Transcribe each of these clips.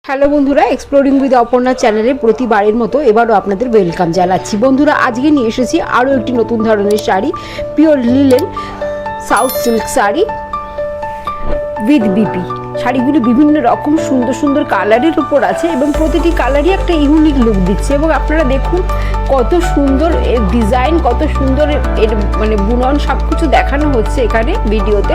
Hello বন্ধুরা, exploring with Aparna চ্যানেলে প্রতিবারের মতো এবারও আপনাদের ওয়েলকাম জানাচ্ছি। বন্ধুরা, আজকে নিয়ে এসেছি আরও একটি নতুন ধরনের sari, pure linen south silk sari with BP. শাড়িগুলো বিভিন্ন রকম সুন্দর সুন্দর কালারের উপর আছে এবং প্রতিটি কালারই একটা ইউনিক লুক দিচ্ছে। এবং আপনারা দেখুন কত সুন্দর এর ডিজাইন, কত সুন্দর এর মানে বুনন, সব কিছু দেখানো হচ্ছে এখানে ভিডিওতে।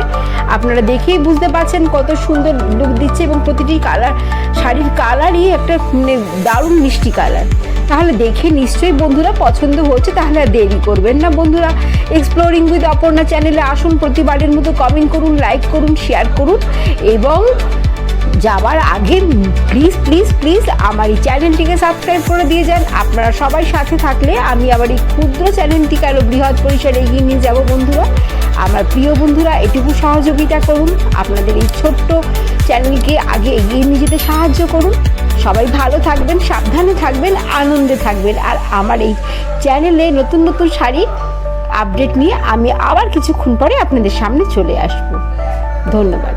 আপনারা দেখেই বুঝতে পারছেন কত সুন্দর লুক দিচ্ছে এবং প্রতিটি কালার, শাড়ির কালারই একটা মানে দারুণ মিষ্টি কালার। তাহলে দেখে নিশ্চয়ই বন্ধুরা পছন্দ হচ্ছে, তাহলে আর দেরি করবেন না। বন্ধুরা, এক্সপ্লোরিং উইথ অপর্ণা চ্যানেলে আসুন, প্রতিবারের মতো কমেন্ট করুন, লাইক করুন, শেয়ার করুন এবং যাবার আগে প্লিজ প্লিজ প্লিজ আমার এই চ্যানেলটিকে সাবস্ক্রাইব করে দিয়ে যান। আপনারা সবাই সাথে থাকলে আমি আবার এই ক্ষুদ্র চ্যানেলটিকে আরও বৃহৎ পরিসরে এগিয়ে নিয়ে যাব। বন্ধুরা, আমার প্রিয় বন্ধুরা, এটুকু সহযোগিতা করুন, আপনাদের এই ছোট্ট চ্যানেলকে আগে এগিয়ে নিয়ে যেতে সাহায্য করুন। সবাই ভালো থাকবেন, সাবধানে থাকবেন, আনন্দে থাকবেন। আর আমার এই চ্যানেলে নতুন নতুন শাড়ি আপডেট নিয়ে আমি আবার কিছুক্ষণ পরে আপনাদের সামনে চলে আসব। ধন্যবাদ।